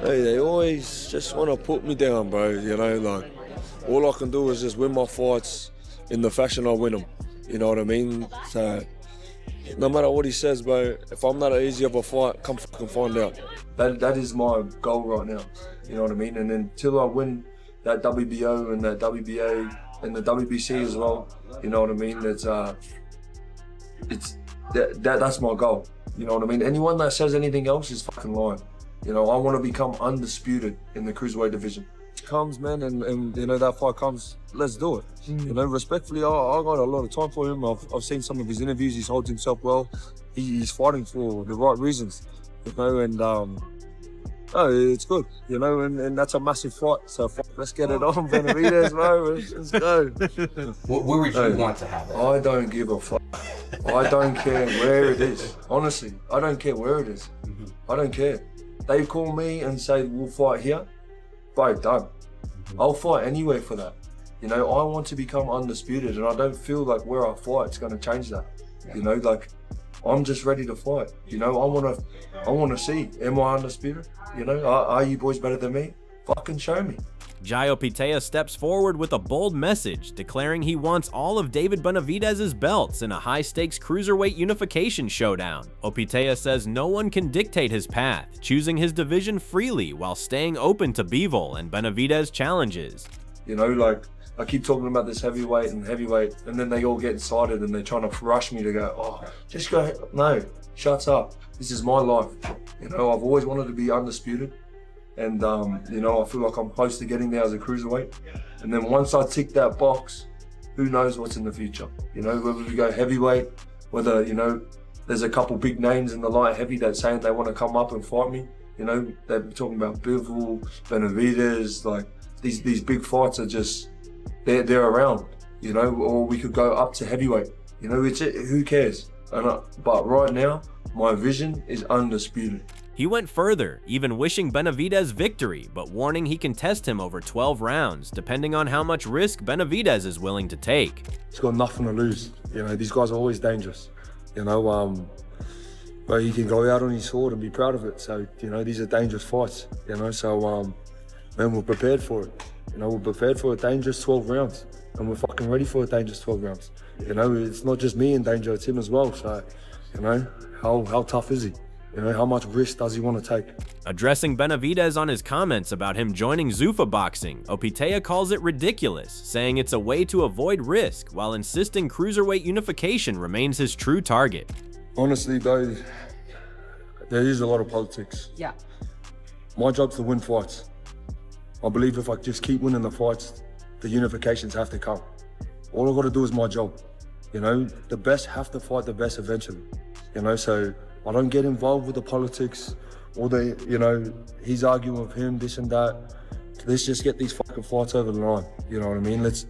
Hey, they always just want to put me down, bro. You know, like, all I can do is just win my fights in the fashion I win them. You know what I mean? So, no matter what he says, bro, if I'm not easy of a fight, come fucking find out. That is my goal right now. You know what I mean? And until I win that WBO and that WBA and the WBC as well, you know what I mean? That's my goal. You know what I mean? Anyone that says anything else is fucking lying. You know, I want to become undisputed in the cruiserweight division. It comes, man, and you know, that fight comes, let's do it. You know, respectfully, I got a lot of time for him. I've seen some of his interviews. He holds himself well. He's fighting for the right reasons, you know, and it's good, you know, and that's a massive fight. So let's get it on, Benavidez, bro. Let's go. Where would you want to have it? I don't give a fuck. I don't care where it is. Honestly, I don't care where it is. I don't care. They call me and say, we'll fight here. Bro, done. I'll fight anywhere for that. You know, I want to become undisputed, and I don't feel like where I fight's going to change that. You know, like, I'm just ready to fight. You know, I want to see, am I undisputed? You know, are you boys better than me? Fucking show me. Jai Opetaia steps forward with a bold message, declaring he wants all of David Benavidez's belts in a high-stakes Cruiserweight Unification showdown. Opetaia says no one can dictate his path, choosing his division freely while staying open to Bivol and Benavidez challenges. You know, like, I keep talking about this heavyweight, and then they all get excited and they're trying to rush me to go, oh, just go. No, shut up. This is my life. You know, I've always wanted to be undisputed. And, you know, I feel like I'm close to getting there as a cruiserweight. And then once I tick that box, who knows what's in the future? You know, whether we go heavyweight, whether, you know, there's a couple big names in the light heavy that's saying they want to come up and fight me. You know, they're talking about Bivol, Benavidez, like these big fights are just, they're around, you know, or we could go up to heavyweight. You know, who cares? But right now, my vision is undisputed. He went further, even wishing Benavidez victory, but warning he can test him over 12 rounds, depending on how much risk Benavidez is willing to take. He's got nothing to lose. You know, these guys are always dangerous. You know, but he can go out on his sword and be proud of it. So, you know, these are dangerous fights. You know, so, man, we're prepared for it. You know, we're prepared for a dangerous 12 rounds. And we're fucking ready for a dangerous 12 rounds. You know, it's not just me in danger, it's him as well. So, you know, how tough is he? You know, how much risk does he want to take? Addressing Benavidez on his comments about him joining Zuffa boxing, Opetaia calls it ridiculous, saying it's a way to avoid risk, while insisting Cruiserweight Unification remains his true target. Honestly, though, there is a lot of politics. Yeah. My job's to win fights. I believe if I just keep winning the fights, the unifications have to come. All I've got to do is my job. You know, the best have to fight the best eventually. You know, so I don't get involved with the politics or you know, he's arguing with him, this and that. Let's just get these fucking fights over the line. You know what I mean? This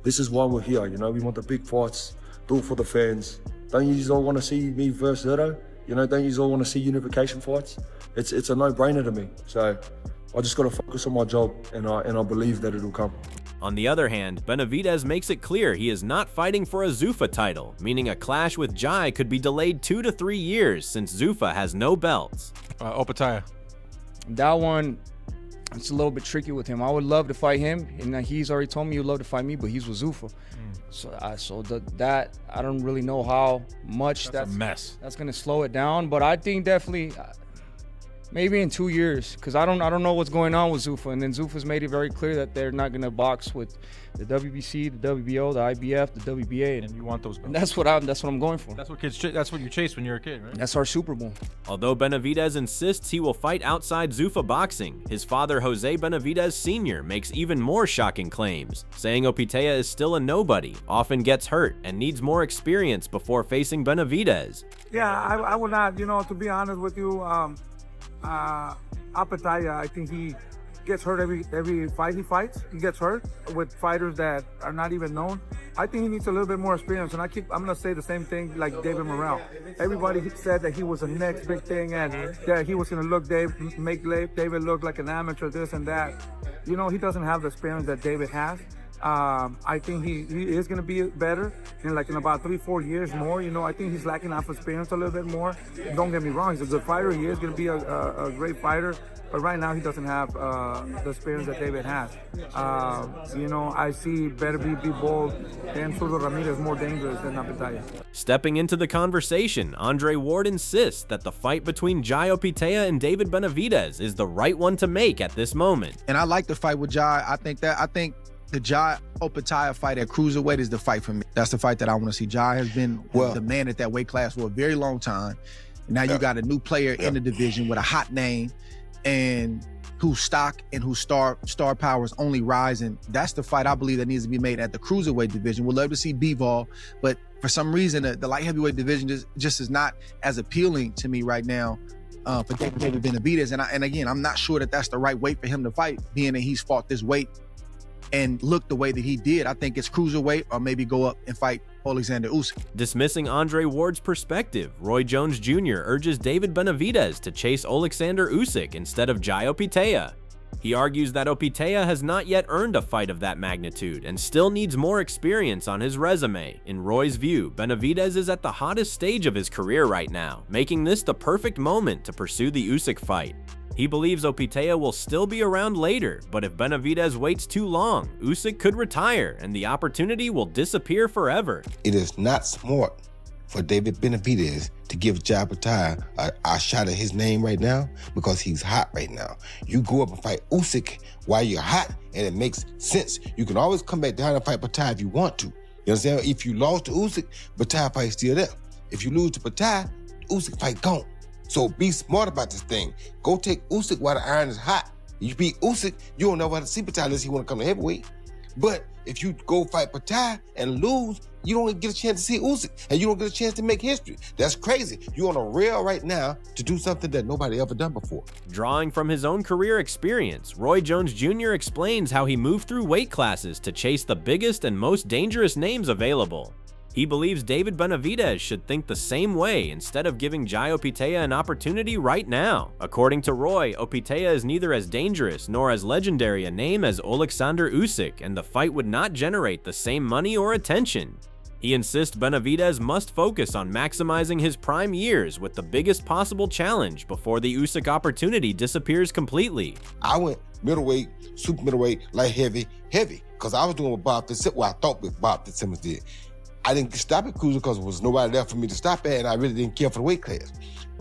is why we're here. You know, we want the big fights, do it for the fans. Don't you all want to see me versus Zerto? You know, don't you all want to see unification fights? It's a no-brainer to me. So I just got to focus on my job, and I believe that it'll come. On the other hand, Benavidez makes it clear he is not fighting for a Zuffa title, meaning a clash with Jai could be delayed 2 to 3 years since Zuffa has no belts. Opetaia. That one, it's a little bit tricky with him. I would love to fight him, and he's already told me he'd love to fight me, but he's with Zuffa. So that I don't really know how much that's a mess. That's gonna slow it down, but I think definitely maybe in 2 years, because I don't know what's going on with Zuffa, and then Zuffa's made it very clear that they're not gonna box with the WBC, the WBO, the IBF, the WBA, and you want those belts. And that's what I'm going for. That's what kids. That's what you chased when you were a kid, right? That's our Super Bowl. Although Benavidez insists he will fight outside Zuffa boxing, his father Jose Benavidez Sr. makes even more shocking claims, saying Opetaia is still a nobody, often gets hurt, and needs more experience before facing Benavidez. Yeah, I would not. You know, to be honest with you. Opetaia, I think he gets hurt every fight he fights. He gets hurt with fighters that are not even known. I think he needs a little bit more experience, and I'm gonna say the same thing like David Morrell. Everybody said that he was the next big thing and that he was gonna make David look like an amateur, this and that. You know, he doesn't have the experience that David has. I think he is going to be better in about 3-4 years more. You know, I think he's lacking off experience a little bit more. Don't get me wrong, he's a good fighter. He is going to be a great fighter. But right now, he doesn't have the experience that David has. You know, I see Bivol and Zurdo Ramirez more dangerous than Opetaia. Stepping into the conversation, Andre Ward insists that the fight between Jai Opetaia and David Benavidez is the right one to make at this moment. And I like the fight with Jai. I think the Jai Opetaia fight at cruiserweight is the fight for me. That's the fight that I want to see. Jai has been the man at that weight class for a very long time. And now you got a new player in the division with a hot name, and whose stock and whose star power is only rising. That's the fight I believe that needs to be made at the cruiserweight division. We'd love to see Bivol, but for some reason, the light heavyweight division just is not as appealing to me right now for David Benavidez. And again, I'm not sure that that's the right weight for him to fight, being that he's fought this weight and look the way that he did. I think it's cruiserweight, or maybe go up and fight Alexander Usyk. Dismissing Andre Ward's perspective, Roy Jones Jr. urges David Benavidez to chase Alexander Usyk instead of Jai Opetaia. He argues that Opetaia has not yet earned a fight of that magnitude and still needs more experience on his resume. In Roy's view, Benavidez is at the hottest stage of his career right now, making this the perfect moment to pursue the Usyk fight. He believes Opetaia will still be around later, but if Benavidez waits too long, Usyk could retire and the opportunity will disappear forever. It is not smart for David Benavidez to give Jai Opetaia a shot at his name right now, because he's hot right now. You go up and fight Usyk while you're hot, and it makes sense. You can always come back down and fight Opetaia if you want to. You understand? If you lost to Usyk, Opetaia fight's still there. If you lose to Opetaia, Usyk fight gone. So be smart about this thing. Go take Usyk while the iron is hot. You beat Usyk, you don't know how to see Opetaia unless he want to come to heavyweight. But if you go fight Opetaia and lose, you don't get a chance to see Usyk, and you don't get a chance to make history. That's crazy. You're on a rail right now to do something that nobody ever done before. Drawing from his own career experience, Roy Jones Jr. explains how he moved through weight classes to chase the biggest and most dangerous names available. He believes David Benavidez should think the same way instead of giving Jai Opetaia an opportunity right now. According to Roy, Opetaia is neither as dangerous nor as legendary a name as Alexander Usyk, and the fight would not generate the same money or attention. He insists Benavidez must focus on maximizing his prime years with the biggest possible challenge before the Usyk opportunity disappears completely. I went middleweight, super middleweight, light heavy, because I was doing what Bob Fitzsimmons, what I thought what Bob Fitzsimmons did. I didn't stop at cruiser because there was nobody there for me to stop at, and I really didn't care for the weight class.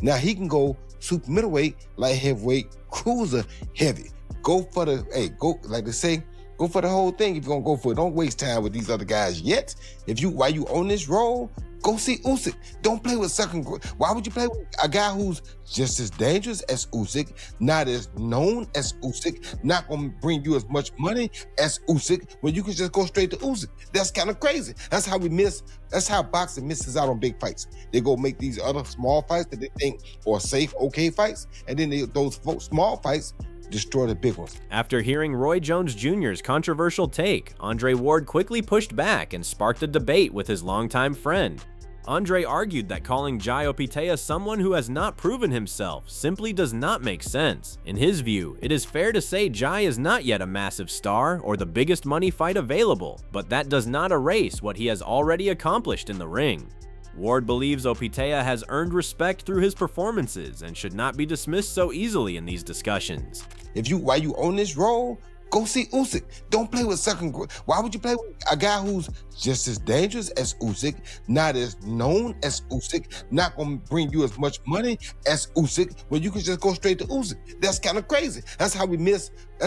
Now he can go super middleweight, light heavyweight, cruiser heavy. Go for the, go, like they say, go for the whole thing if you're gonna go for it. Don't waste time with these other guys yet. While you on this roll, go see Usyk. Don't play with second. Why would you play with a guy who's just as dangerous as Usyk, not as known as Usyk, not gonna bring you as much money as Usyk, when you can just go straight to Usyk? That's kind of crazy. That's how boxing misses out on big fights. They go make these other small fights that they think are safe, okay fights, and then those small fights destroy the big ones. After hearing Roy Jones Jr.'s controversial take, Andre Ward quickly pushed back and sparked a debate with his longtime friend. Andre argued that calling Jai Opetaia someone who has not proven himself simply does not make sense. In his view, it is fair to say Jai is not yet a massive star or the biggest money fight available, but that does not erase what he has already accomplished in the ring. Ward believes Opetaia has earned respect through his performances and should not be dismissed so easily in these discussions. While you on this roll, go see Usyk. Don't play with second. Why would you play with a guy who's just as dangerous as Usyk, not as known as Usyk, not gonna bring you as much money as Usyk, when you can just go straight to Usyk? That's kind of crazy. That's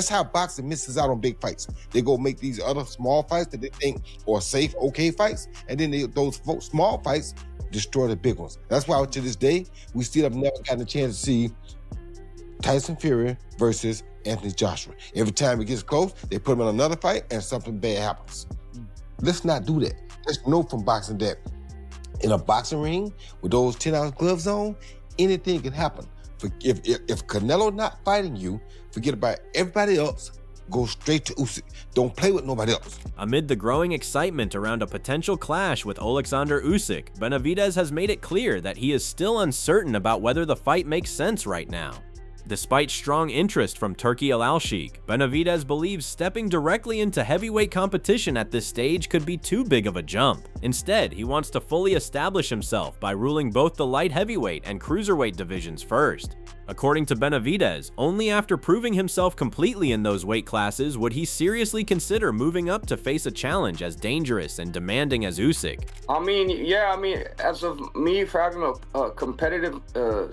how boxing misses out on big fights. They go make these other small fights that they think are safe, okay fights, and then those small fights destroy the big ones. That's why to this day, we still have never gotten a chance to see Tyson Fury versus Anthony Joshua. Every time it gets close, they put him in another fight and something bad happens. Let's not do that. Let's know from boxing that in a boxing ring with those 10-ounce gloves on, anything can happen. If Canelo not fighting you, forget about everybody else. Go straight to Usyk. Don't play with nobody else. Amid the growing excitement around a potential clash with Alexander Usyk, Benavidez has made it clear that he is still uncertain about whether the fight makes sense right now. Despite strong interest from Turki Al-Sheikh, Benavidez believes stepping directly into heavyweight competition at this stage could be too big of a jump. Instead, he wants to fully establish himself by ruling both the light heavyweight and cruiserweight divisions first. According to Benavidez, only after proving himself completely in those weight classes would he seriously consider moving up to face a challenge as dangerous and demanding as Usyk. As of me, for having a competitive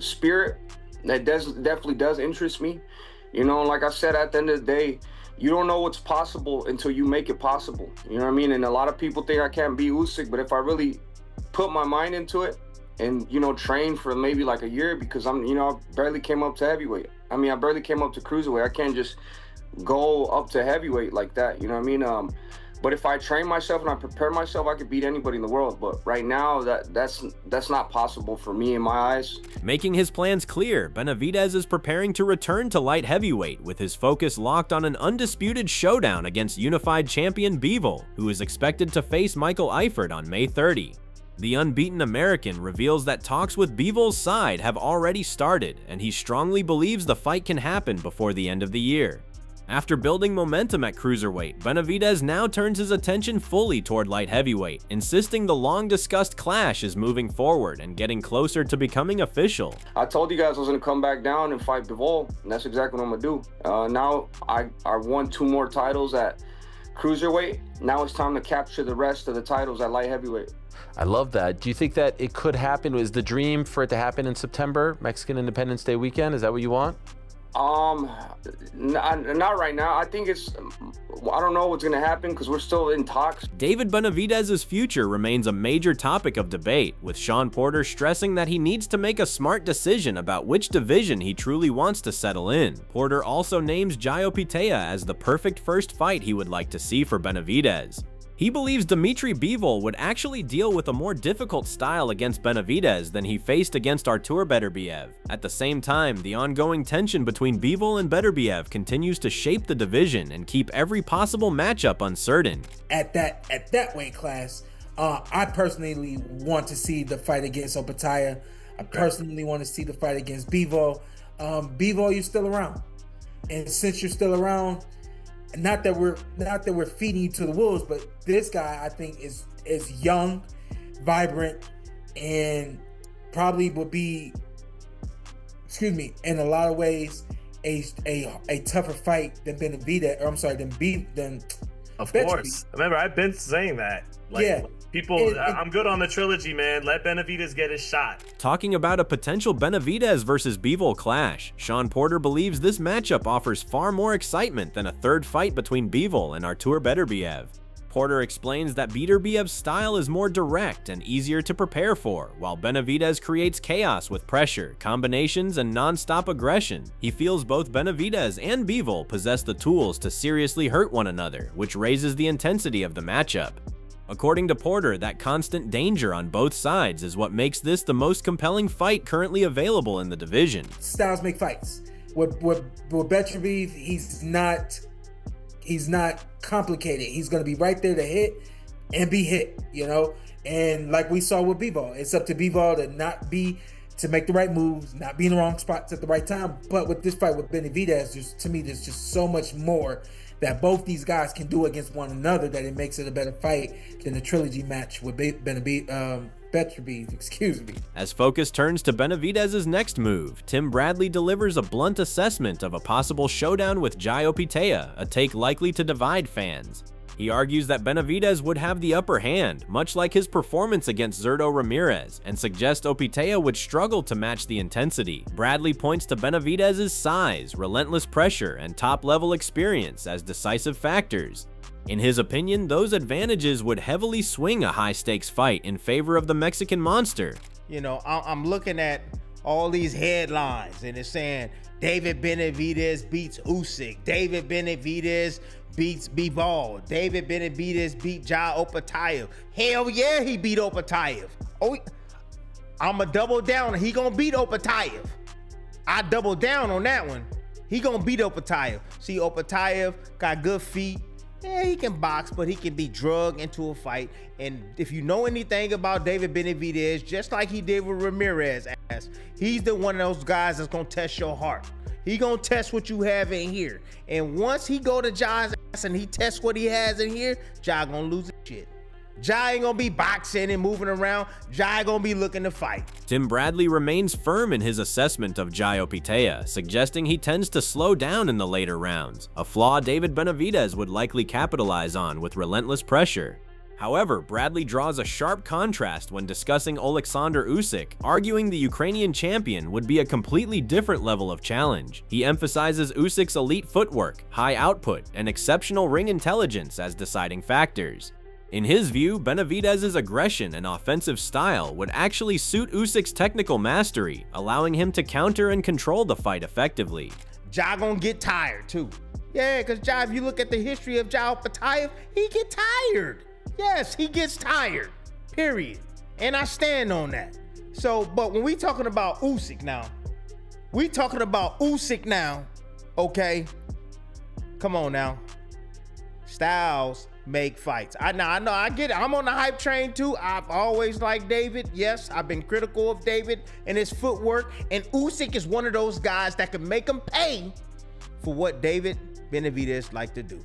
spirit, that definitely does interest me. You know, like I said, at the end of the day, you don't know what's possible until you make it possible. You know what I mean? And a lot of people think I can't beat Usyk, but if I really put my mind into it, and, you know, train for maybe like a year, because I barely came up to heavyweight. I barely came up to cruiserweight. I can't just go up to heavyweight like that, you know what I mean? But if I train myself and I prepare myself, I could beat anybody in the world. But right now, that's not possible for me in my eyes. Making his plans clear, Benavidez is preparing to return to light heavyweight with his focus locked on an undisputed showdown against unified champion Bivol, who is expected to face Michael Eifert on May 30. The unbeaten American reveals that talks with Bivol's side have already started, and he strongly believes the fight can happen before the end of the year. After building momentum at cruiserweight, Benavidez now turns his attention fully toward light heavyweight, insisting the long-discussed clash is moving forward and getting closer to becoming official. I told you guys I was going to come back down and fight Bivol, and that's exactly what I'm going to do. Now I won 2 more titles at cruiserweight. Now it's time to capture the rest of the titles at light heavyweight. I love that. Do you think that it could happen? Is the dream for it to happen in September, Mexican Independence Day weekend? Is that what you want? Not right now. I think I don't know what's going to happen because we're still in talks. David Benavidez's future remains a major topic of debate, with Shawn Porter stressing that he needs to make a smart decision about which division he truly wants to settle in. Porter also names Jai Opetaia as the perfect first fight he would like to see for Benavidez. He believes Dimitri Bivol would actually deal with a more difficult style against Benavidez than he faced against Artur Beterbiev. At the same time, the ongoing tension between Bivol and Beterbiev continues to shape the division and keep every possible matchup uncertain. At that weight class, I personally want to see the fight against Opetaia. I personally want to see the fight against Bivol. Bivol, you're still around, and since you're still around, not that we're feeding you to the wolves, but this guy I think is young, vibrant, and probably would be, in a lot of ways, a tougher fight than Benavidez. Or I'm sorry, than. Of course, remember I've been saying that. I'm good on the trilogy, man. Let Benavidez get his shot. Talking about a potential Benavidez versus Bivol clash, Shawn Porter believes this matchup offers far more excitement than a third fight between Bivol and Artur Beterbiev. Porter explains that Beterbiev's style is more direct and easier to prepare for, while Benavidez creates chaos with pressure, combinations, and non-stop aggression. He feels both Benavidez and Bivol possess the tools to seriously hurt one another, which raises the intensity of the matchup. According to Porter, that constant danger on both sides is what makes this the most compelling fight currently available in the division. Styles make fights. With Beterbiev, he's not complicated. He's going to be right there to hit and be hit, you know? And like we saw with Bivol, it's up to Bivol to make the right moves, not be in the wrong spots at the right time. But with this fight with Benavidez, to me, there's just so much more that both these guys can do against one another that it makes it a better fight than the trilogy match with Beterbiev. As focus turns to Benavidez's next move, Tim Bradley delivers a blunt assessment of a possible showdown with Jai Opetaia, a take likely to divide fans. He argues that Benavidez would have the upper hand, much like his performance against Zurdo Ramirez, and suggests Opetaia would struggle to match the intensity. Bradley points to Benavidez's size, relentless pressure, and top-level experience as decisive factors. In his opinion, those advantages would heavily swing a high-stakes fight in favor of the Mexican monster. You know, I'm looking at all these headlines, and it's saying David Benavidez beats Usyk, David Benavidez beats Bivol, David Benavidez beat Jai Opetaia. Hell yeah, he beat Opetaia. Oh, I'm a double down. He gonna beat Opetaia. I double down on that one. He gonna beat Opetaia. See, Opetaia got good feet. Yeah, he can box, but he can be drugged into a fight. And if you know anything about David Benavidez, just like he did with Ramirez, he's the one of those guys that's gonna test your heart. He gonna test what you have in here. And once he go to Jai's ass and he tests what he has in here, Jai gonna lose his shit. Jai ain't gonna be boxing and moving around. Jai gonna be looking to fight. Tim Bradley remains firm in his assessment of Jai Opetaia, suggesting he tends to slow down in the later rounds, a flaw David Benavidez would likely capitalize on with relentless pressure. However, Bradley draws a sharp contrast when discussing Oleksandr Usyk, arguing the Ukrainian champion would be a completely different level of challenge. He emphasizes Usyk's elite footwork, high output, and exceptional ring intelligence as deciding factors. In his view, Benavidez's aggression and offensive style would actually suit Usyk's technical mastery, allowing him to counter and control the fight effectively. Jai gonna get tired too. Yeah, because Jai, if you look at the history of Jai Opetaia, he get tired. Yes, he gets tired, period. And I stand on that. So, but when we talking about Usyk now, okay? Come on now. Styles make fights. I know, I get it. I'm on the hype train too. I've always liked David. Yes, I've been critical of David and his footwork. And Usyk is one of those guys that can make him pay for what David Benavidez like to do.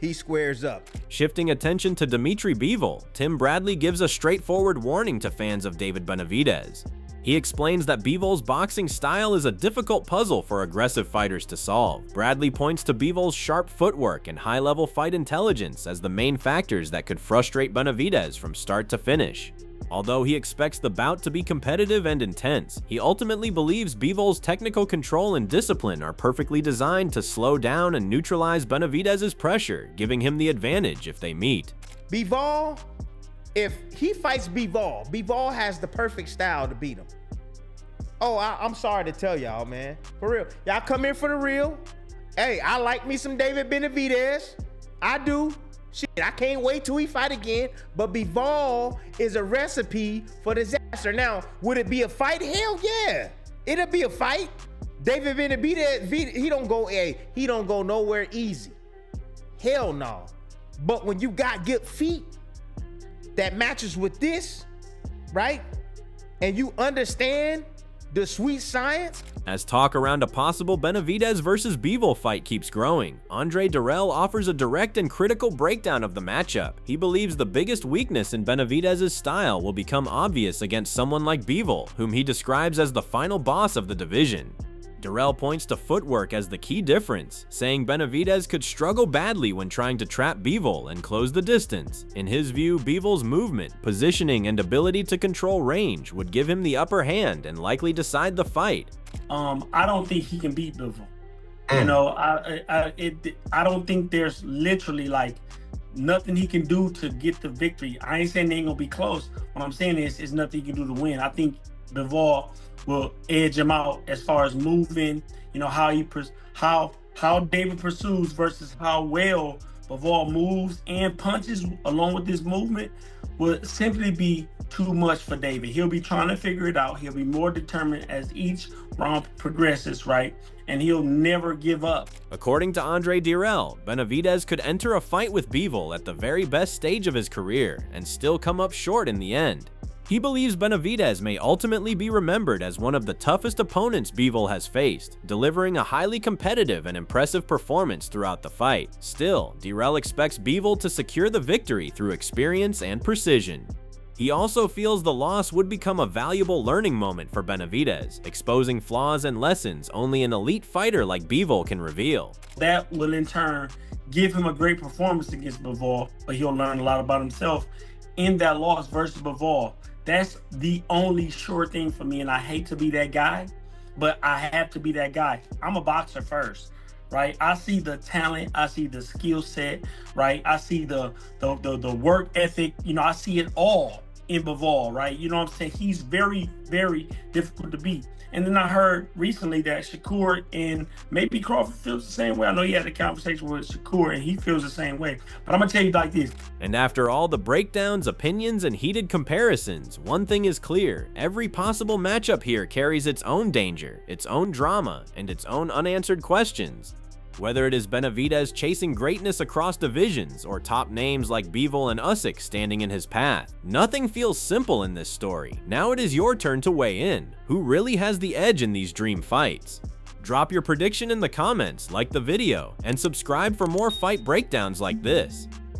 He squares up. Shifting attention to Dimitri Bivol, Tim Bradley gives a straightforward warning to fans of David Benavidez. He explains that Bivol's boxing style is a difficult puzzle for aggressive fighters to solve. Bradley points to Bivol's sharp footwork and high-level fight intelligence as the main factors that could frustrate Benavidez from start to finish. Although he expects the bout to be competitive and intense, he ultimately believes Bivol's technical control and discipline are perfectly designed to slow down and neutralize Benavidez's pressure, giving him the advantage if they meet. Bivol, if he fights Bivol, Bivol has the perfect style to beat him. Oh, I'm sorry to tell y'all, man. For real. Y'all come here for the real. Hey, I like me some David Benavidez. I do. Shit, I can't wait till we fight again. But Bivol is a recipe for disaster. Now, would it be a fight? Hell yeah. It'll be a fight. David Benavidez, he don't go nowhere easy. Hell no. But when you got good feet that matches with this, right? And you understand the sweet science. As talk around a possible Benavidez versus Bivol fight keeps growing, Andre Dirrell offers a direct and critical breakdown of the matchup. He believes the biggest weakness in Benavidez's style will become obvious against someone like Bivol, whom he describes as the final boss of the division. Dirrell points to footwork as the key difference, saying Benavidez could struggle badly when trying to trap Bivol and close the distance. In his view, Bivol's movement, positioning, and ability to control range would give him the upper hand and likely decide the fight. I don't think he can beat Bivol. You know, I don't think there's literally like nothing he can do to get the victory. I ain't saying they ain't gonna be close. What I'm saying is, there's nothing he can do to win. I think Bivol will edge him out as far as moving, you know, how David pursues versus how well Bivol moves and punches along with this movement will simply be too much for David. He'll be trying to figure it out. He'll be more determined as each round progresses, right? And he'll never give up. According to Andre Dirrell, Benavidez could enter a fight with Bivol at the very best stage of his career and still come up short in the end. He believes Benavidez may ultimately be remembered as one of the toughest opponents Bivol has faced, delivering a highly competitive and impressive performance throughout the fight. Still, Dirrell expects Bivol to secure the victory through experience and precision. He also feels the loss would become a valuable learning moment for Benavidez, exposing flaws and lessons only an elite fighter like Bivol can reveal. That will in turn give him a great performance against Bivol, but he'll learn a lot about himself in that loss versus Bivol. That's the only sure thing for me, and I hate to be that guy, but I have to be that guy. I'm a boxer first, right? I see the talent, I see the skill set, right? I see the work ethic, you know, I see it all in Bivol, right? You know what I'm saying? He's very, very difficult to beat. And then I heard recently that Shakur and maybe Crawford feels the same way. I know he had a conversation with Shakur and he feels the same way. But I'm going to tell you like this. And after all the breakdowns, opinions, and heated comparisons, one thing is clear. Every possible matchup here carries its own danger, its own drama, and its own unanswered questions. Whether it is Benavidez chasing greatness across divisions or top names like Bivol and Usyk standing in his path, nothing feels simple in this story. Now it is your turn to weigh in. Who really has the edge in these dream fights? Drop your prediction in the comments, like the video, and subscribe for more fight breakdowns like this.